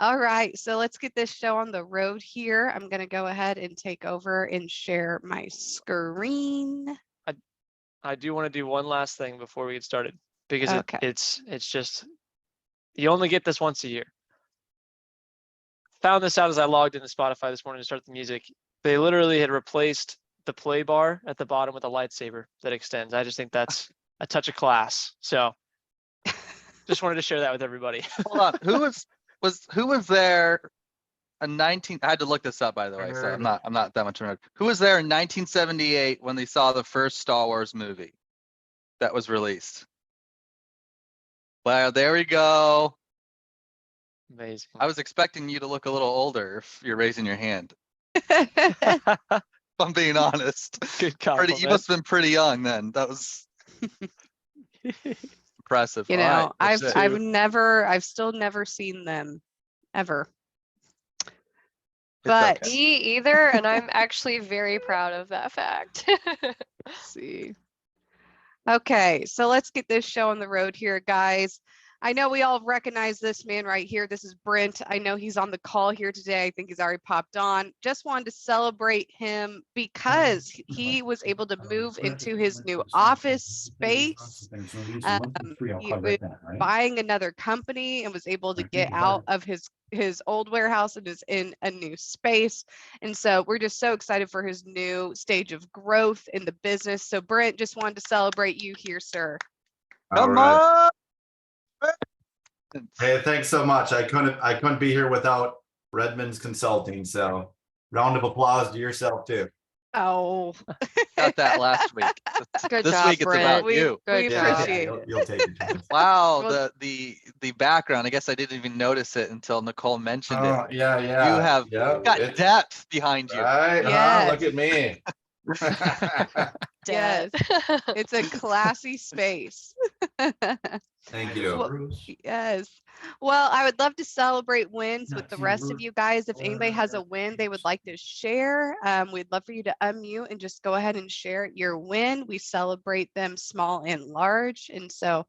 All right, so let's get this show on the road here. I'm going to go ahead and take over and share my screen. I do want to do one last thing before we get started, because Okay. it's just, you only get this once a year. Found this out as I logged into Spotify this morning to start the music. They literally had replaced the play bar at the bottom with a lightsaber that extends. I just think that's a touch of class. So just wanted to share that with everybody. Hold on. Who was there in 19 I had to look this up, by the way, so I'm not that much of a nerd. Who was there in 1978 when they saw the first Star Wars movie that was released? Well, there we go. Amazing. I was expecting you to look a little older if you're raising your hand. If I'm being honest. Good compliment. You must have been pretty young then. That was impressive. You All right, know, that's it. I've still never seen them ever. It's But okay. Me either, and I'm actually very proud of that fact. let's see. Okay, so let's get this show on the road here, guys. I know we all recognize this man right here. This is Brent. I know he's on the call here today. I think he's already popped on. Just wanted to celebrate him because he was able to move into his new office space. He was buying another company and was able to get out of his old warehouse and is in a new space. And so we're just so excited for his new stage of growth in the business. So Brent, just wanted to celebrate you here, sir. Come on. Hey, thanks so much. I couldn't be here without Redmond's Consulting. So round of applause to yourself too. Oh, Got that last week. Good This job, week it's Brent. about we you. Good job. appreciate it. You'll take it. Wow, Well- the background. I guess I didn't even notice it until Nicole mentioned it. Yeah. You have got depth behind you. Right? Yes. Look at me. Yes, it's a classy space. Thank you. Well, yes. Well, I would love to celebrate wins with the rest of you guys. If anybody has a win they would like to share, we'd love for you to unmute and just go ahead and share your win. We celebrate them small and large. And so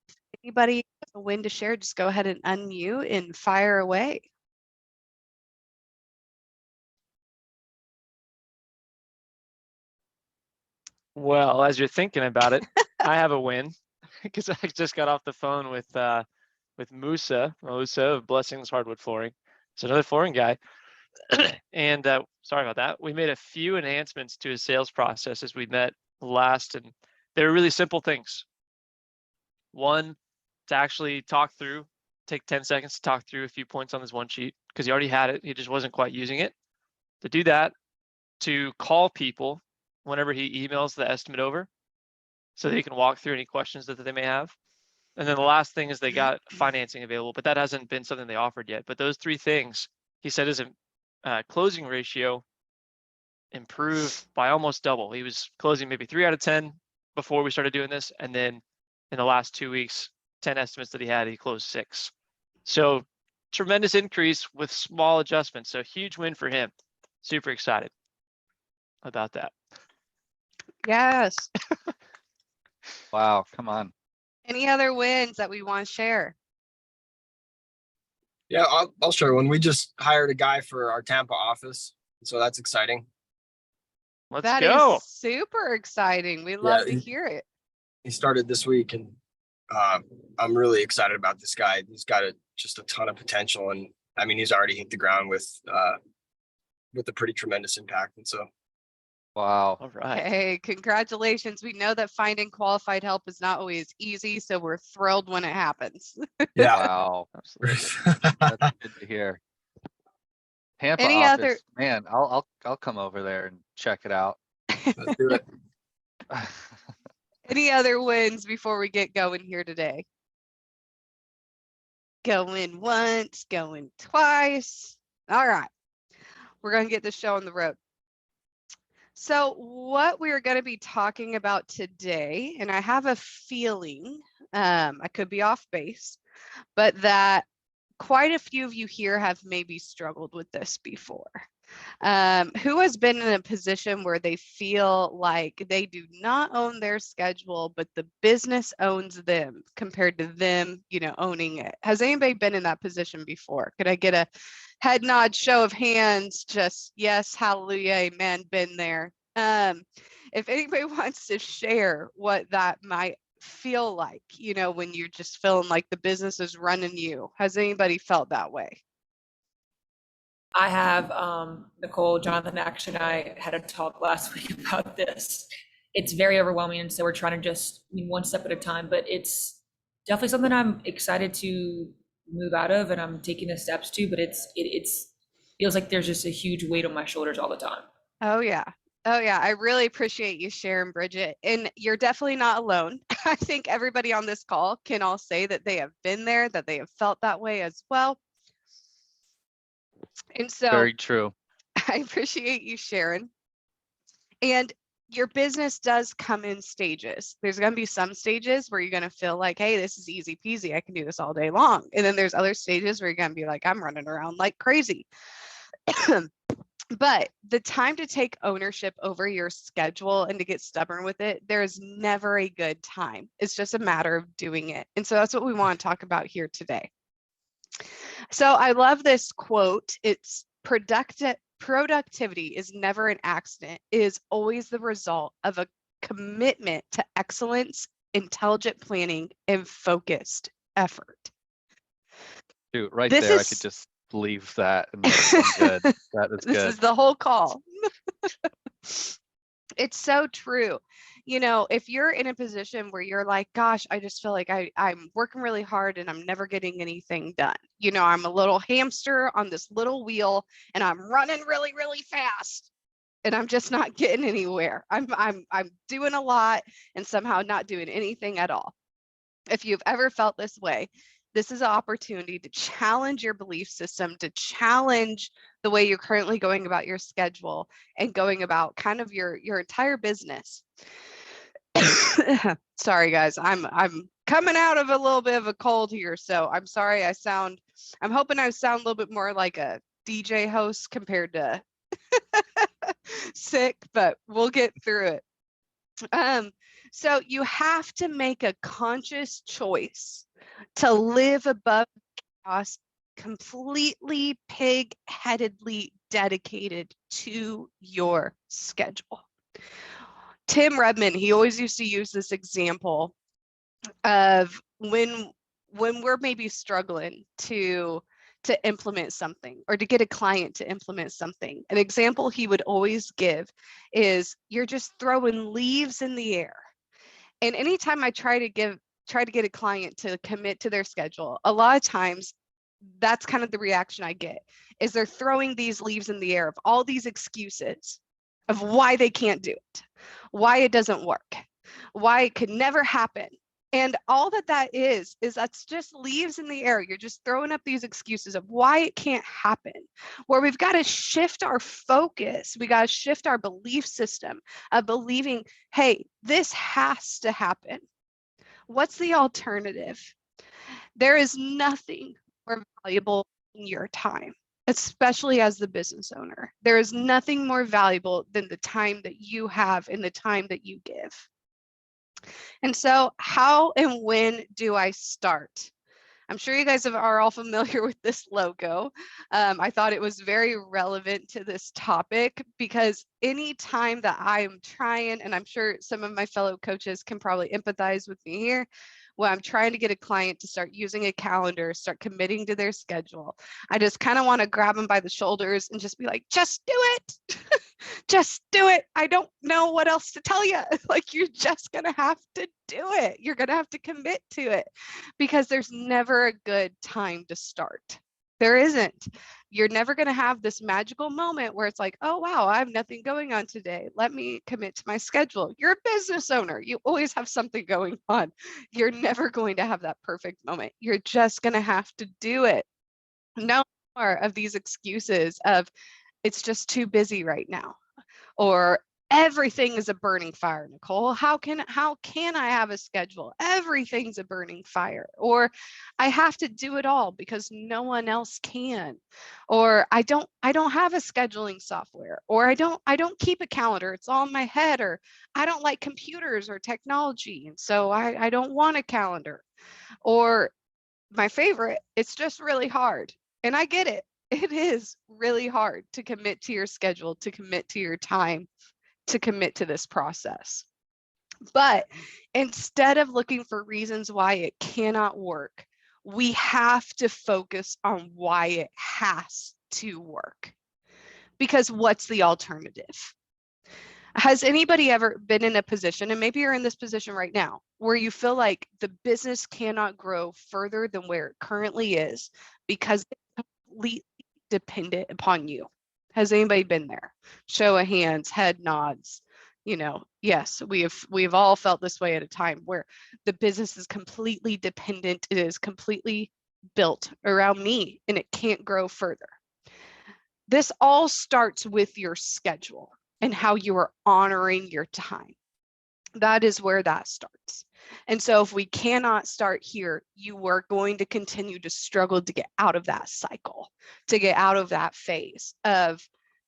if anybody has a win to share, just go ahead and unmute and fire away. Well, as you're thinking about it, I have a win because I just got off the phone with Musa of Blessings Hardwood Flooring. It's another flooring guy. And sorry about that. We made a few enhancements to his sales process as we met last, and they were really simple things. One, to actually take 10 seconds to talk through a few points on this one sheet because he already had it. He just wasn't quite using it. To do that, to call people whenever he emails the estimate over so that he can walk through any questions that they may have. And then the last thing is they got financing available, but that hasn't been something they offered yet. But those three things, he said his closing ratio improved by almost double. He was closing maybe 3 out of 10 before we started doing this. And then in the last 2 weeks, 10 estimates that he had, he closed 6. So tremendous increase with small adjustments. So huge win for him. Super excited about that. Yes. Wow, come on. Any other wins that we want to share? Yeah, I'll share one. We just hired a guy for our Tampa office, so that's exciting. Let's That go. is super exciting. We love to hear it. He started this week, and I'm really excited about this guy. He's got just a ton of potential, and I mean, he's already hit the ground with a pretty tremendous impact. And so, Wow. All right. Hey, congratulations. We know that finding qualified help is not always easy, so we're thrilled when it happens. yeah. Wow. Absolutely. That's good to hear. Tampa Any office, other- man, I'll come over there and check it out. Let's do it. Any other wins before we get going here today? Going once, going twice. All right. We're going to get this show on the road. So what we're going to be talking about today, and I have a feeling, I could be off base, but that quite a few of you here have maybe struggled with this before. Who has been in a position where they feel like they do not own their schedule, but the business owns them compared to them, owning it? Has anybody been in that position before? Could I get a head nod, show of hands? Just yes, hallelujah, amen, been there. If anybody wants to share what that might feel like, when you're just feeling like the business is running you, has anybody felt that way? I have, Nicole, Jonathan, actually, and I had a talk last week about this. It's very overwhelming, and so we're trying to just, one step at a time, but it's definitely something I'm excited to move out of, and I'm taking the steps to, but it's feels like there's just a huge weight on my shoulders all the time. Oh yeah. Oh yeah. I really appreciate you sharing, Bridget. And you're definitely not alone. I think everybody on this call can all say that they have been there, that they have felt that way as well. And so Very true. I appreciate you sharing. And your business does come in stages. There's going to be some stages where you're going to feel like, hey, this is easy peasy. I can do this all day long. And then there's other stages where you're going to be like, I'm running around like crazy. But the time to take ownership over your schedule and to get stubborn with it, there is never a good time. It's just a matter of doing it. And so that's what we want to talk about here today. So I love this quote. It's productivity is never an accident. It is always the result of a commitment to excellence, intelligent planning, and focused effort. Dude, right This there, I is- could just leave that and that's good. That is This good. is the whole call. It's so true. If you're in a position where you're like, gosh, I just feel like I'm working really hard and I'm never getting anything done. I'm a little hamster on this little wheel and I'm running really, really fast and I'm just not getting anywhere. I'm doing a lot and somehow not doing anything at all. If you've ever felt this way, this is an opportunity to challenge your belief system, to challenge the way you're currently going about your schedule and going about kind of your entire business. Sorry, guys, I'm coming out of a little bit of a cold here, so I'm sorry. I'm hoping I sound a little bit more like a DJ host compared to sick, but we'll get through it. So you have to make a conscious choice to live above chaos, completely pig-headedly dedicated to your schedule. Tim Redmond, he always used to use this example of when we're maybe struggling to implement something or to get a client to implement something. An example he would always give is you're just throwing leaves in the air. And anytime I try to get a client to commit to their schedule, a lot of times that's kind of the reaction I get is they're throwing these leaves in the air of all these excuses of why they can't do it, why it doesn't work, why it could never happen. And all that is that's just leaves in the air. You're just throwing up these excuses of why it can't happen, where we've got to shift our focus. We got to shift our belief system of believing, hey, this has to happen. What's the alternative? There is nothing more valuable in your time, especially as the business owner. There is nothing more valuable than the time that you have and the time that you give. And so how and when do I start? I'm sure you guys are all familiar with this logo. I thought it was very relevant to this topic because anytime that I am trying, and I'm sure some of my fellow coaches can probably empathize with me here, when I'm trying to get a client to start using a calendar, start committing to their schedule, I just kind of want to grab them by the shoulders and just be like, just do it. Just do it. I don't know what else to tell you. Like, you're just going to have to do it. You're going to have to commit to it because there's never a good time to start. There isn't. You're never going to have this magical moment where it's like, oh, wow, I have nothing going on today. Let me commit to my schedule. You're a business owner. You always have something going on. You're never going to have that perfect moment. You're just going to have to do it. No more of these excuses of it's just too busy right now, or Everything is a burning fire, Nicole. How can I have a schedule? Everything's a burning fire. Or I have to do it all because no one else can. Or I don't have a scheduling software. Or I don't keep a calendar. It's all in my head. Or I don't like computers or technology. And so I don't want a calendar. Or my favorite, it's just really hard. And I get it. It is really hard to commit to your schedule, to commit to your time, to commit to this process. But instead of looking for reasons why it cannot work, we have to focus on why it has to work. Because what's the alternative? Has anybody ever been in a position, and maybe you're in this position right now, where you feel like the business cannot grow further than where it currently is because it's completely dependent upon you? Has anybody been there? Show of hands, head nods. You know, yes, we've all felt this way at a time where the business is completely dependent. It is completely built around me and it can't grow further. This all starts with your schedule and how you are honoring your time. That is where that starts. And so if we cannot start here, you are going to continue to struggle to get out of that cycle, to get out of that phase of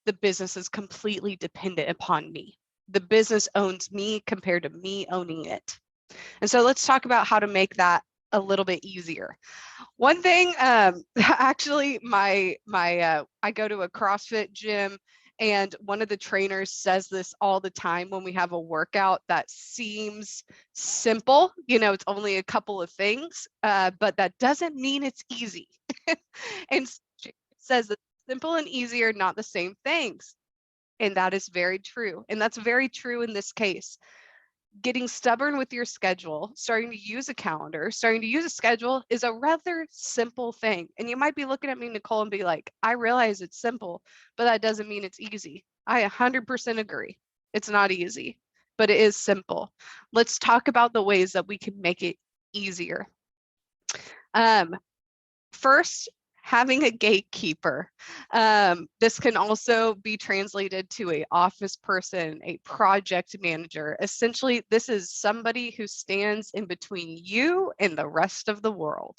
the business is completely dependent upon me. The business owns me compared to me owning it. And so let's talk about how to make that a little bit easier. One thing, actually, I go to a CrossFit gym, and one of the trainers says this all the time when we have a workout that seems simple. You know, it's only a couple of things, but that doesn't mean it's easy. And she says that simple and easy are not the same things. And that is very true. And that's very true in this case. Getting stubborn with your schedule, starting to use a calendar, starting to use a schedule is a rather simple thing. And you might be looking at me, Nicole, and be like, I realize it's simple, but that doesn't mean it's easy. I 100% agree. It's not easy, but it is simple. Let's talk about the ways that we can make it easier. First, having a gatekeeper. This can also be translated to an office person, a project manager. Essentially, this is somebody who stands in between you and the rest of the world.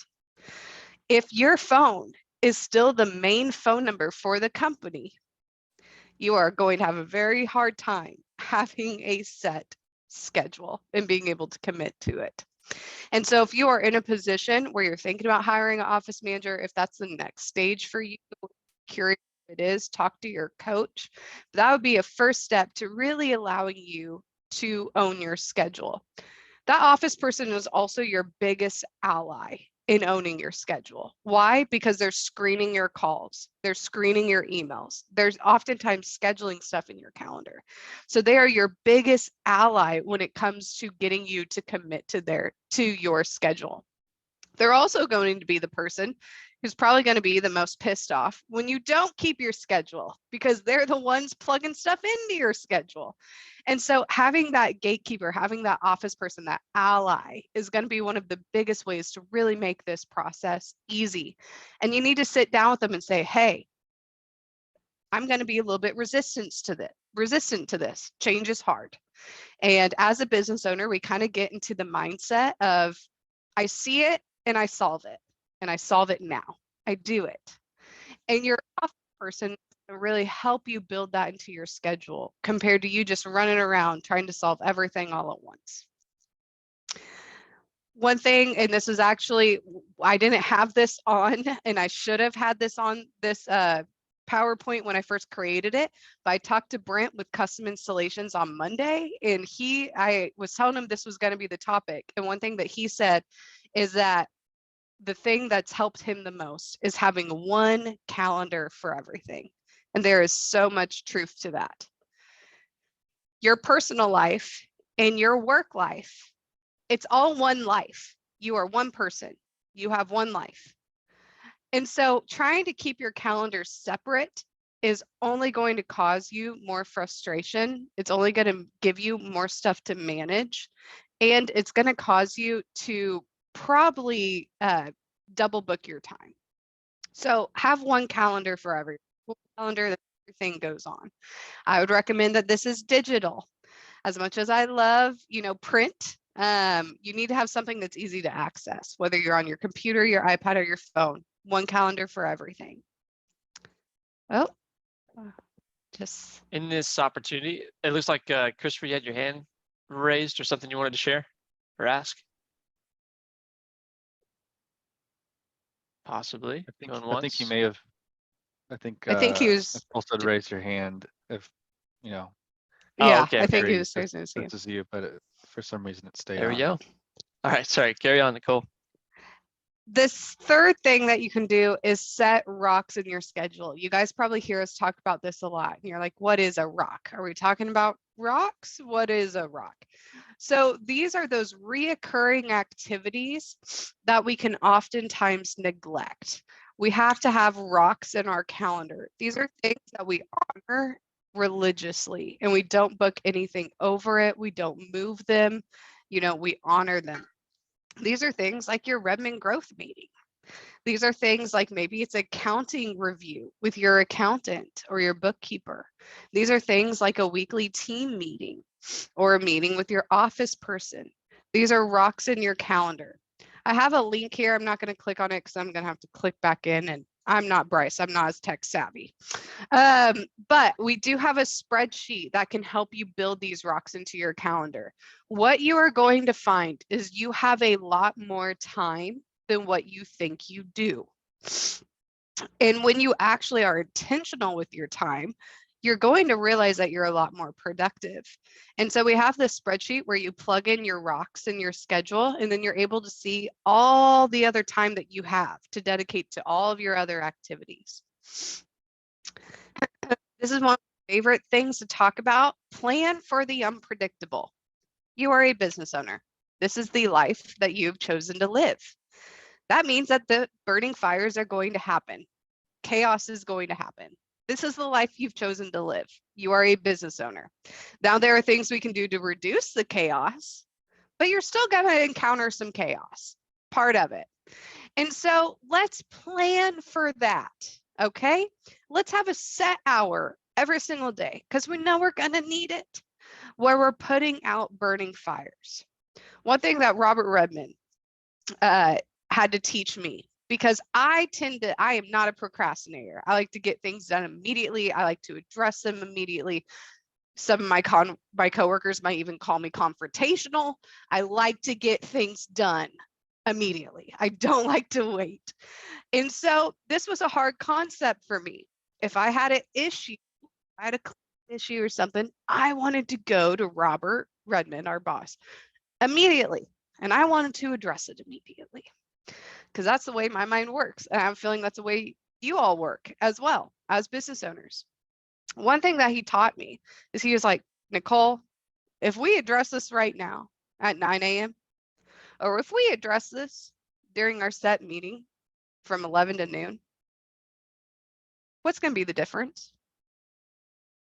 If your phone is still the main phone number for the company, you are going to have a very hard time having a set schedule and being able to commit to it. And so if you are in a position where you're thinking about hiring an office manager, if that's the next stage for you, curious if it is, talk to your coach. That would be a first step to really allowing you to own your schedule. That office person is also your biggest ally in owning your schedule. Why? Because they're screening your calls, they're screening your emails. There's oftentimes scheduling stuff in your calendar. So they are your biggest ally when it comes to getting you to commit to your schedule. They're also going to be the person who's probably going to be the most pissed off when you don't keep your schedule, because they're the ones plugging stuff into your schedule. And so having that gatekeeper, having that office person, that ally is going to be one of the biggest ways to really make this process easy. And you need to sit down with them and say, hey, I'm going to be a little bit resistant to this. Change is hard. And as a business owner, we kind of get into the mindset of, I see it and I solve it. And I solve it now. I do it. And your office person will really help you build that into your schedule compared to you just running around trying to solve everything all at once. One thing, and this is actually, I didn't have this on, and I should have had this on this PowerPoint when I first created it, but I talked to Brent with custom installations on Monday, and I was telling him this was going to be the topic. And one thing that he said is that the thing that's helped him the most is having one calendar for everything. And there is so much truth to that. Your personal life and your work life, it's all one life. You are one person. You have one life. And so trying to keep your calendar separate is only going to cause you more frustration. It's only going to give you more stuff to manage. And it's going to cause you to probably double book your time. So have one calendar for every calendar that's thing goes on. I would recommend that this is digital. As much as I love, print, you need to have something that's easy to access, whether you're on your computer, your iPad, or your phone. One calendar for everything. Oh, just In this opportunity, it looks like Christopher, you had your hand raised or something you wanted to share or ask. Possibly. Going I think he once. may have. I think he was. Nicole said raise your hand if you know. Oh, Yeah, okay, I think okay. he was raising his hand. This is you, but for some reason it stayed There on. we go. All right, sorry. Carry on, Nicole. This third thing that you can do is set rocks in your schedule. You guys probably hear us talk about this a lot. And you're like, what is a rock? Are we talking about rocks? What is a rock? So these are those reoccurring activities that we can oftentimes neglect. We have to have rocks in our calendar. These are things that we honor religiously, and we don't book anything over it. We don't move them. We honor them. These are things like your Redmond growth meeting. These are things like maybe it's accounting review with your accountant or your bookkeeper. These are things like a weekly team meeting or a meeting with your office person. These are rocks in your calendar. I have a link here. I'm not going to click on it because I'm going to have to click back in, and I'm not Bryce. I'm not as tech savvy. But we do have a spreadsheet that can help you build these rocks into your calendar. What you are going to find is you have a lot more time than what you think you do. And when you actually are intentional with your time, you're going to realize that you're a lot more productive. And so we have this spreadsheet where you plug in your rocks in your schedule, and then you're able to see all the other time that you have to dedicate to all of your other activities. This is one of my favorite things to talk about. Plan for the unpredictable. You are a business owner. This is the life that you've chosen to live. That means that the burning fires are going to happen. Chaos is going to happen. This is the life you've chosen to live. You are a business owner. Now, there are things we can do to reduce the chaos, but you're still going to encounter some chaos, part of it. And so let's plan for that, okay? Let's have a set hour every single day because we know we're going to need it, where we're putting out burning fires. One thing that Robert Redmond had to teach me, because I am not a procrastinator. I like to get things done immediately. I like to address them immediately. Some of my coworkers might even call me confrontational. I like to get things done immediately. I don't like to wait. And so this was a hard concept for me. If I had an issue, I had a issue or something, I wanted to go to Robert Redmond, our boss, immediately. And I wanted to address it immediately, because that's the way my mind works. And I'm feeling that's the way you all work as well as business owners. One thing that he taught me is he was like, Nicole, if we address this right now at 9 a.m., or if we address this during our set meeting from 11 to noon, what's going to be the difference?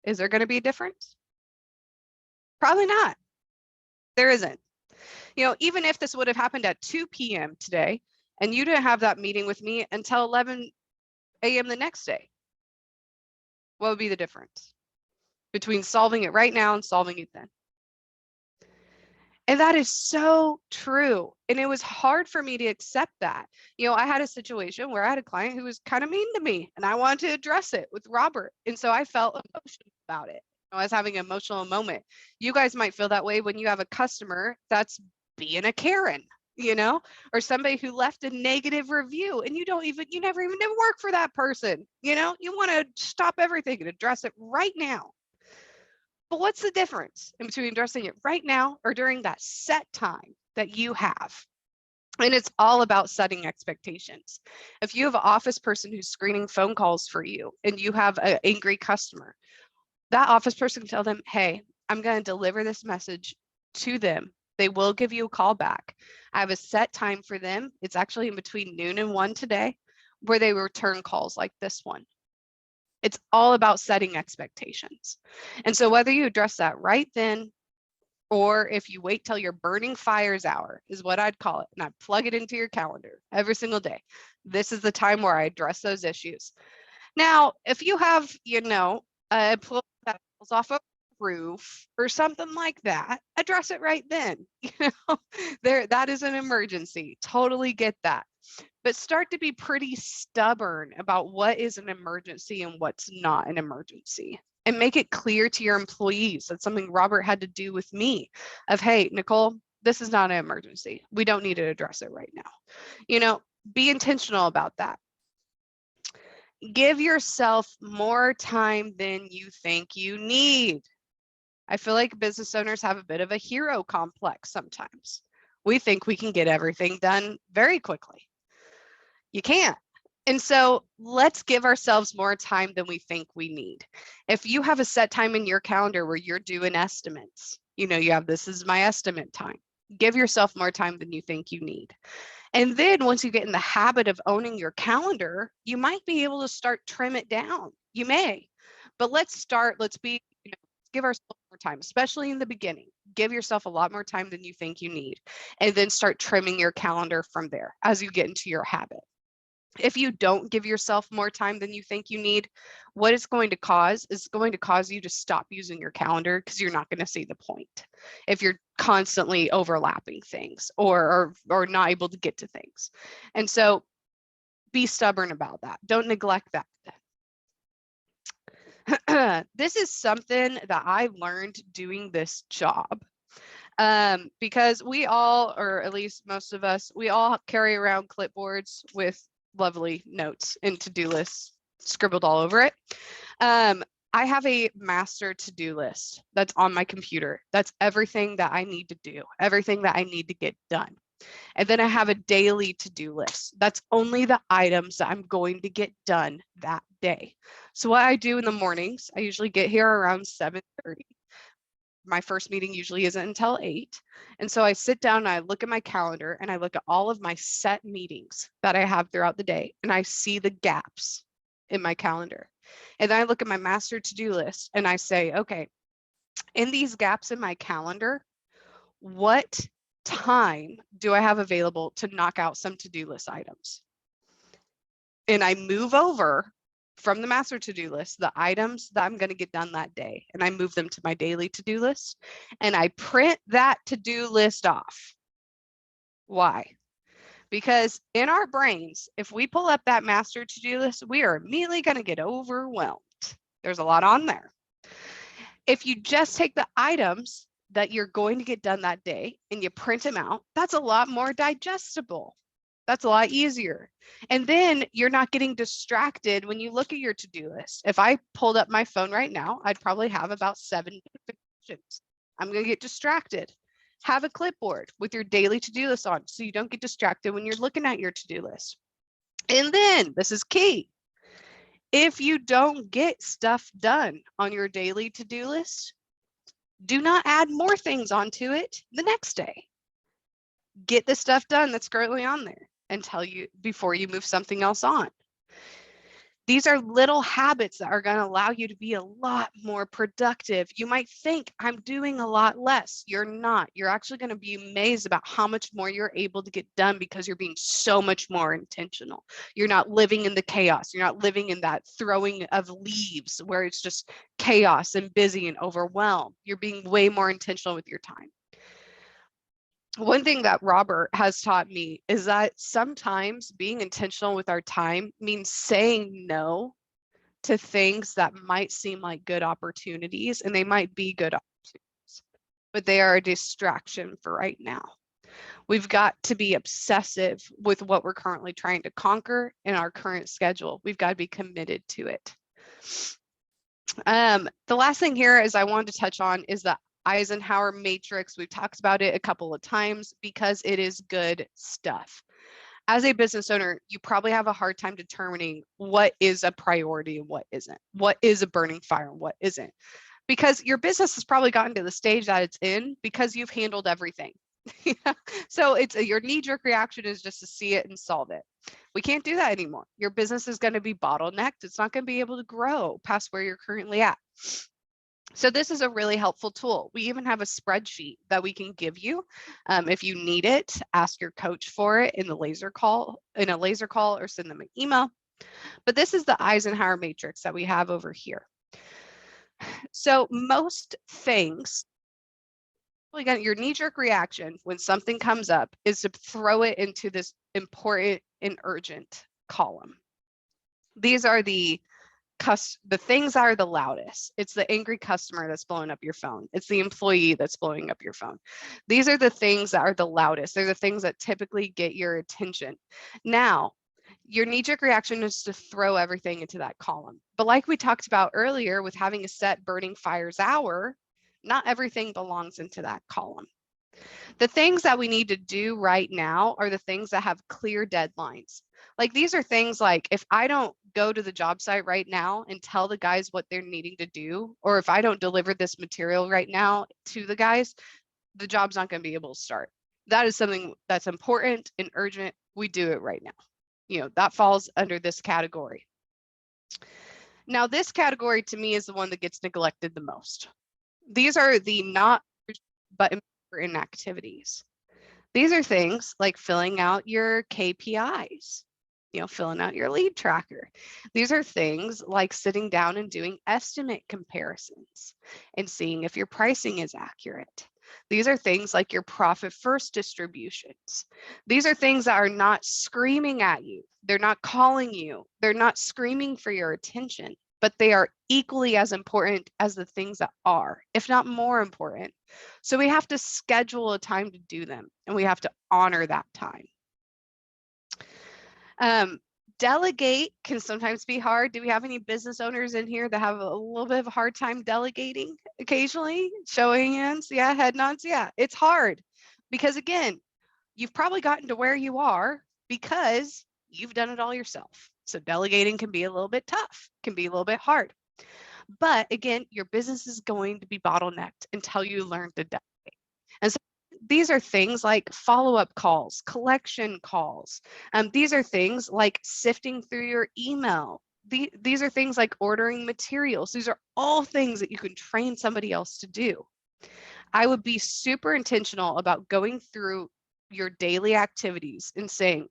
Is there going to be a difference? Probably not. There isn't. Even if this would have happened at 2 p.m. today, and you didn't have that meeting with me until 11 a.m. the next day, what would be the difference between solving it right now and solving it then? And that is so true. And it was hard for me to accept that. I had a situation where I had a client who was kind of mean to me, and I wanted to address it with Robert. And so I felt emotional about it. I was having an emotional moment. You guys might feel that way when you have a customer that's being a Karen, or somebody who left a negative review, and you never even did work for that person. You want to stop everything and address it right now. But what's the difference in between addressing it right now or during that set time that you have? And it's all about setting expectations. If you have an office person who's screening phone calls for you and you have an angry customer, that office person can tell them, hey, I'm going to deliver this message to them. They will give you a call back. I have a set time for them. It's actually in between noon and 1 today, where they return calls like this one. It's all about setting expectations. And so whether you address that right then, or if you wait till your burning fires hour is what I'd call it, and I plug it into your calendar every single day. This is the time where I address those issues. Now, if you have, a employee that falls off a roof or something like that, address it right then. That is an emergency. Totally get that. But start to be pretty stubborn about what is an emergency and what's not an emergency. And make it clear to your employees. That's something Robert had to do with me of, hey, Nicole, this is not an emergency. We don't need to address it right now. Be intentional about that. Give yourself more time than you think you need. I feel like business owners have a bit of a hero complex sometimes. We think we can get everything done very quickly. You can't. And so let's give ourselves more time than we think we need. If you have a set time in your calendar where you're doing estimates, you have this is my estimate time. Give yourself more time than you think you need. And then once you get in the habit of owning your calendar, you might be able to start trim it down. You may. But let's give ourselves more time, especially in the beginning. Give yourself a lot more time than you think you need. And then start trimming your calendar from there as you get into your habit. If you don't give yourself more time than you think you need, what it's going to cause is going to cause you to stop using your calendar because you're not going to see the point if you're constantly overlapping things or not able to get to things. And so be stubborn about that. Don't neglect that. This is something that I learned doing this job. Because we all, or at least most of us, we all carry around clipboards with lovely notes and to-do lists scribbled all over it. I have a master to-do list that's on my computer. That's everything that I need to do, everything that I need to get done. And then I have a daily to-do list. That's only the items that I'm going to get done that day. So what I do in the mornings, I usually get here around 7:30. My first meeting usually isn't until 8. And so I sit down and I look at my calendar and I look at all of my set meetings that I have throughout the day and I see the gaps in my calendar. And then I look at my master to-do list and I say, okay, in these gaps in my calendar, what time do I have available to knock out some to-do list items? And I move over from the master to-do list, the items that I'm going to get done that day, and I move them to my daily to-do list, and I print that to-do list off. Why? Because in our brains, if we pull up that master to-do list, we are immediately going to get overwhelmed. There's a lot on there. If you just take the items that you're going to get done that day and you print them out, that's a lot more digestible. That's a lot easier. And then you're not getting distracted when you look at your to-do list. If I pulled up my phone right now, I'd probably have about 7 notifications. I'm going to get distracted. Have a clipboard with your daily to-do list on so you don't get distracted when you're looking at your to-do list. And then this is key. If you don't get stuff done on your daily to-do list, do not add more things onto it the next day. Get the stuff done that's currently on there before you move something else on. These are little habits that are going to allow you to be a lot more productive. You might think I'm doing a lot less. You're not. You're actually going to be amazed about how much more you're able to get done because you're being so much more intentional. You're not living in the chaos. You're not living in that throwing of leaves where it's just chaos and busy and overwhelmed. You're being way more intentional with your time. One thing that Robert has taught me is that sometimes being intentional with our time means saying no to things that might seem like good opportunities, and they might be good opportunities, but they are a distraction for right now. We've got to be obsessive with what we're currently trying to conquer in our current schedule. We've got to be committed to it. The last thing here is I wanted to touch on is the Eisenhower matrix. We've talked about it a couple of times because it is good stuff. As a business owner, you probably have a hard time determining what is a priority and what isn't, what is a burning fire and what isn't, because your business has probably gotten to the stage that it's in because you've handled everything. So your knee-jerk reaction is just to see it and solve it. We can't do that anymore. Your business is going to be bottlenecked. It's not going to be able to grow past where you're currently at. So this is a really helpful tool. We even have a spreadsheet that we can give you. If you need it, ask your coach for it in a laser call, or send them an email. But this is the Eisenhower matrix that we have over here. So most things, again, your knee-jerk reaction when something comes up is to throw it into this important and urgent column. These are the things that are the loudest. It's the angry customer that's blowing up your phone. It's the employee that's blowing up your phone. These are the things that are the loudest. They're the things that typically get your attention. Now, your knee-jerk reaction is to throw everything into that column. But like we talked about earlier with having a set burning fires hour, not everything belongs into that column. The things that we need to do right now are the things that have clear deadlines. Like these are things like if I don't go to the job site right now and tell the guys what they're needing to do, or if I don't deliver this material right now to the guys, the job's not going to be able to start. That is something that's important and urgent. We do it right now. You know, that falls under this category. Now, this category to me is the one that gets neglected the most. These are the not but important activities. These are things like filling out your KPIs, you know, filling out your lead tracker. These are things like sitting down and doing estimate comparisons and seeing if your pricing is accurate. These are things like your profit first distributions. These are things that are not screaming at you. They're not calling you. They're not screaming for your attention, but they are equally as important as the things that are, if not more important. So we have to schedule a time to do them, and we have to honor that time. Delegate can sometimes be hard. Do we have any business owners in here that have a little bit of a hard time delegating occasionally? Showing hands, yeah, head nods, yeah. It's hard because again, you've probably gotten to where you are because you've done it all yourself. So delegating can be a little bit tough, can be a little bit hard. But again, your business is going to be bottlenecked until you learn to delegate. And so these are things like follow-up calls, collection calls. These are things like sifting through your email. These are things like ordering materials. These are all things that you can train somebody else to do. I would be super intentional about going through your daily activities and saying,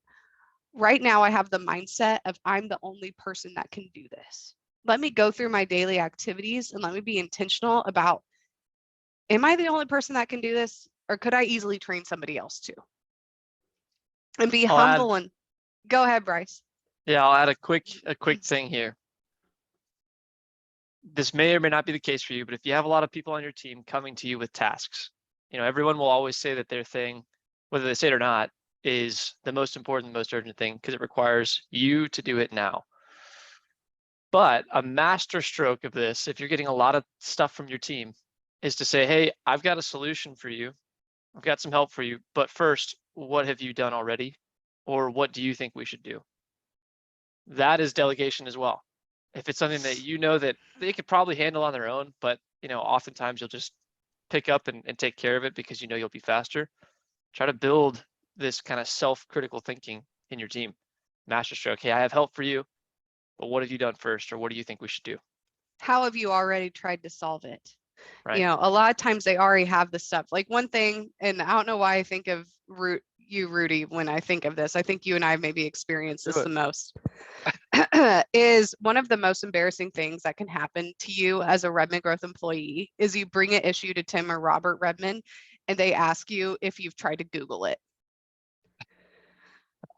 right now I have the mindset of I'm the only person that can do this. Let me go through my daily activities and let me be intentional about, am I the only person that can do this? Or could I easily train somebody else too? And be humble and go ahead, Bryce. Yeah, I'll add a quick thing here. This may or may not be the case for you, but if you have a lot of people on your team coming to you with tasks, you know, everyone will always say that their thing, whether they say it or not, is the most important, most urgent thing because it requires you to do it now. But a master stroke of this, if you're getting a lot of stuff from your team, is to say, hey, I've got a solution for you. I've got some help for you. But first, what have you done already? Or what do you think we should do? That is delegation as well. If it's something that you know that they could probably handle on their own, but you know, oftentimes you'll just pick up and take care of it because you know you'll be faster. Try to build this kind of self-critical thinking in your team. Master stroke, hey, I have help for you, but what have you done first, or what do you think we should do? How have you already tried to solve it? Right. You know, a lot of times they already have the stuff. Like one thing, and I don't know why I think of you, Rudy, when I think of this. I think you and I have maybe experienced this the most. Is one of the most embarrassing things that can happen to you as a Redmond Growth employee is you bring an issue to Tim or Robert Redmond and they ask you if you've tried to Google it.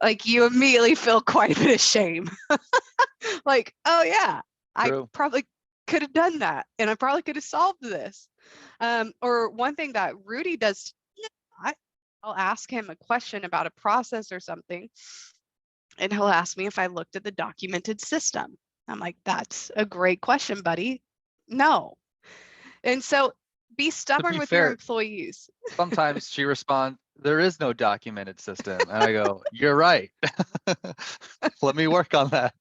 Like you immediately feel quite a bit of shame. Like, oh yeah, True. I probably could have done that and I probably could have solved this. Or one thing that Rudy does, I'll ask him a question about a process or something. And he'll ask me if I looked at the documented system. I'm like, that's a great question, buddy. No. And so be stubborn with your employees. Sometimes she responds, there is no documented system. And I go, you're right. Let me work on that.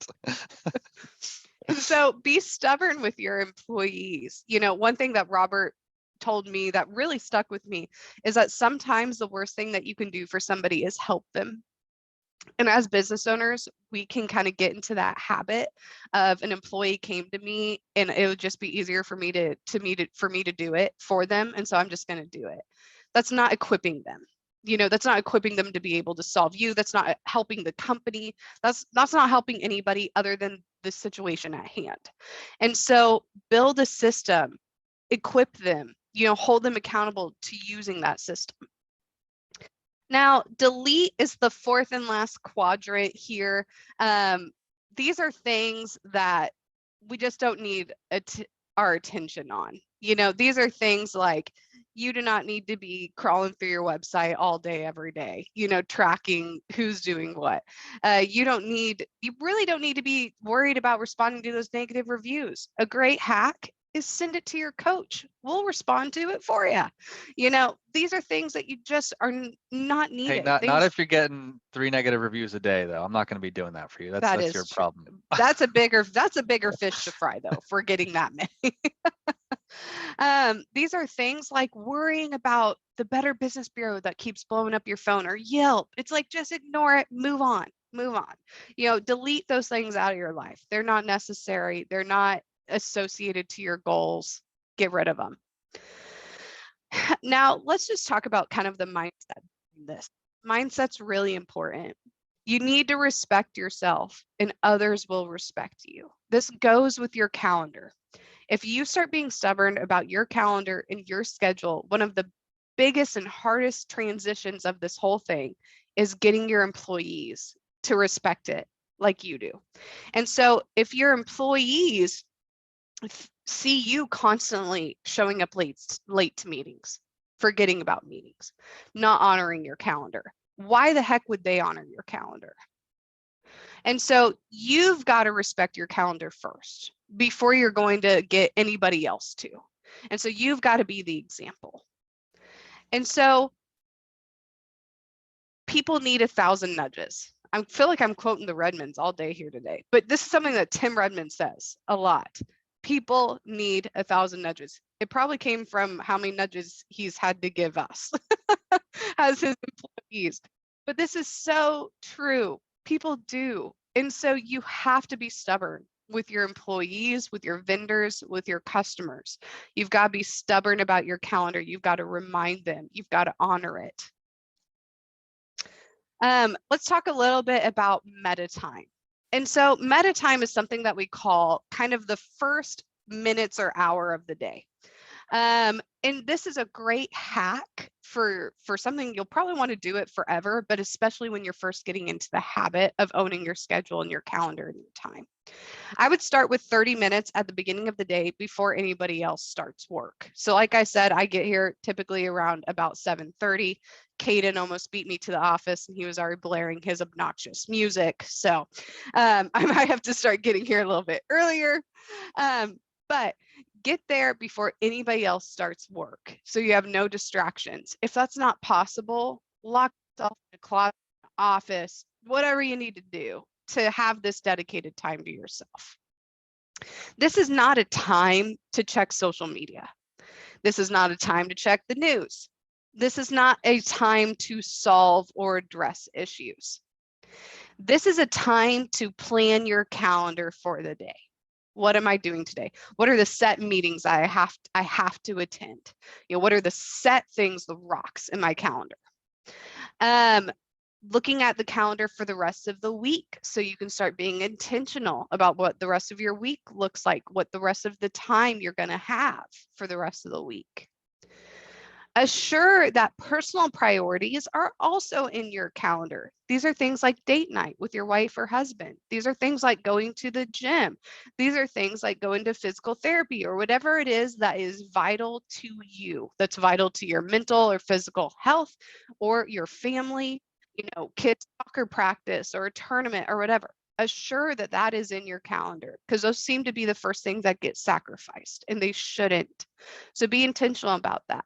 So be stubborn with your employees. You know, one thing that Robert told me that really stuck with me is that sometimes the worst thing that you can do for somebody is help them. And as business owners, we can kind of get into that habit of an employee came to me and it would just be easier for me to do it for them. And so I'm just going to do it. That's not equipping them. You know, that's not equipping them to be able to solve you. That's not helping the company. That's not helping anybody other than the situation at hand. And so build a system, equip them, you know, hold them accountable to using that system. Now, delete is the fourth and last quadrant here. These are things that we just don't need our attention on. You know, these are things like you do not need to be crawling through your website all day, every day, you know, tracking who's doing what. You really don't need to be worried about responding to those negative reviews. A great hack is send it to your coach. We'll respond to it for you. You know, these are things that you just are not needed. Hey, not if you're getting 3 negative reviews a day, though. I'm not going to be doing that for you. That's your problem. That's a bigger fish to fry, though, for getting that many. These are things like worrying about the Better Business Bureau that keeps blowing up your phone, or Yelp. It's like, just ignore it, move on. You know, delete those things out of your life. They're not necessary. They're not associated to your goals. Get rid of them. Now, let's just talk about kind of the mindset in this. Mindset's really important. You need to respect yourself and others will respect you. This goes with your calendar. If you start being stubborn about your calendar and your schedule, one of the biggest and hardest transitions of this whole thing is getting your employees to respect it like you do. And so if your employees see you constantly showing up late to meetings, forgetting about meetings, not honoring your calendar, why the heck would they honor your calendar? And so you've got to respect your calendar first before you're going to get anybody else to. And so you've got to be the example. And so people need 1,000 nudges. I feel like I'm quoting the Redmonds all day here today, but this is something that Tim Redmond says a lot. People need 1,000 nudges. It probably came from how many nudges he's had to give us as his employees. But this is so true. People do. And so you have to be stubborn with your employees, with your vendors, with your customers. You've got to be stubborn about your calendar. You've got to remind them. You've got to honor it. Let's talk a little bit about meta time. And so meta time is something that we call kind of the first minutes or hour of the day. And this is a great hack for something you'll probably want to do it forever, but especially when you're first getting into the habit of owning your schedule and your calendar and your time. I would start with 30 minutes at the beginning of the day before anybody else starts work. So like I said, I get here typically around about 7:30. Caden almost beat me to the office and he was already blaring his obnoxious music. So I might have to start getting here a little bit earlier. But get there before anybody else starts work so you have no distractions. If that's not possible, lock yourself in a closet, office, whatever you need to do to have this dedicated time to yourself. This is not a time to check social media. This is not a time to check the news. This is not a time to solve or address issues. This is a time to plan your calendar for the day. What am I doing today? What are the set meetings I have to attend? You know, what are the set things, the rocks in my calendar? Looking at the calendar for the rest of the week so you can start being intentional about what the rest of your week looks like, what the rest of the time you're going to have for the rest of the week. Assure that personal priorities are also in your calendar. These are things like date night with your wife or husband. These are things like going to the gym. These are things like going to physical therapy or whatever it is that is vital to you, that's vital to your mental or physical health or your family, you know, kids' soccer practice or a tournament or whatever. Assure that that is in your calendar because those seem to be the first things that get sacrificed and they shouldn't. So be intentional about that.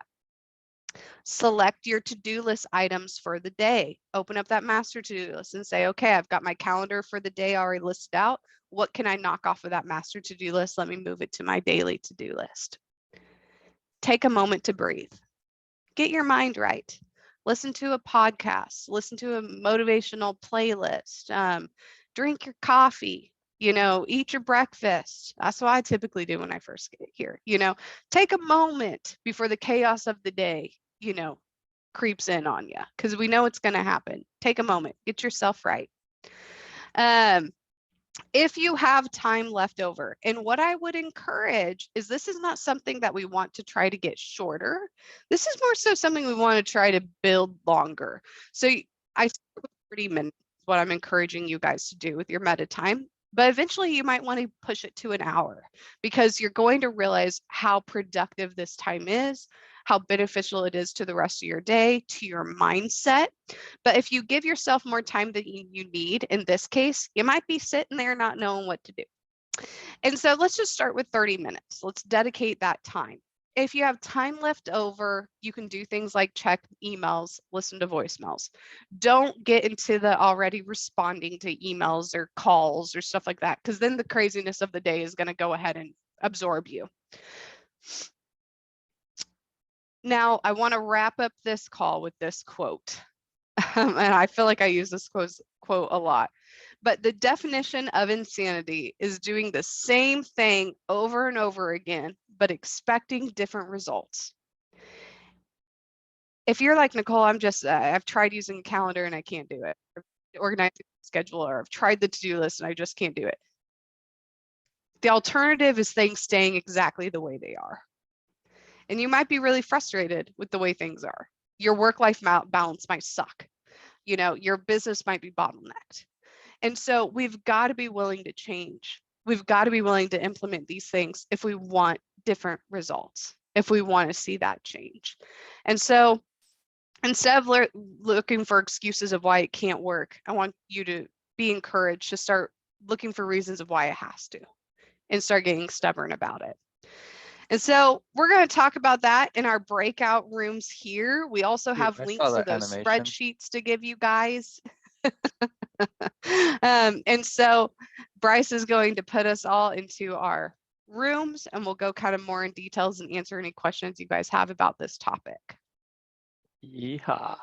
Select your to-do list items for the day. Open up that master to-do list and say, okay, I've got my calendar for the day already listed out. What can I knock off of that master to-do list? Let me move it to my daily to-do list. Take a moment to breathe. Get your mind right. Listen to a podcast. Listen to a motivational playlist. Drink your coffee. You know, eat your breakfast. That's what I typically do when I first get here. You know, take a moment before the chaos of the day, you know, creeps in on you, because we know it's going to happen. Take a moment, get yourself right. If you have time left over, and what I would encourage is, this is not something that we want to try to get shorter. This is more so something we want to try to build longer. So I start with 30 minutes, what I'm encouraging you guys to do with your meta time. But eventually you might want to push it to an hour, because you're going to realize how productive this time is, how beneficial it is to the rest of your day, to your mindset. But if you give yourself more time than you need, in this case, you might be sitting there not knowing what to do. And so let's just start with 30 minutes. Let's dedicate that time. If you have time left over, you can do things like check emails, listen to voicemails. Don't get into the already responding to emails or calls or stuff like that, because then the craziness of the day is going to go ahead and absorb you. Now, I want to wrap up this call with this quote. And I feel like I use this quote a lot. But the definition of insanity is doing the same thing over and over again, but expecting different results. If you're like, Nicole, I've tried using a calendar and I can't do it. Organizing a schedule, or I've tried the to-do list and I just can't do it. The alternative is things staying exactly the way they are. And you might be really frustrated with the way things are. Your work-life balance might suck. You know, your business might be bottlenecked. And so we've got to be willing to change. We've got to be willing to implement these things if we want different results, if we want to see that change. And so instead of looking for excuses of why it can't work, I want you to be encouraged to start looking for reasons of why it has to, and start getting stubborn about it. And so we're going to talk about that in our breakout rooms here. We also have I links saw to that those animation. spreadsheets to give you guys. And so Bryce is going to put us all into our rooms, and we'll go kind of more in details and answer any questions you guys have about this topic. Yeehaw.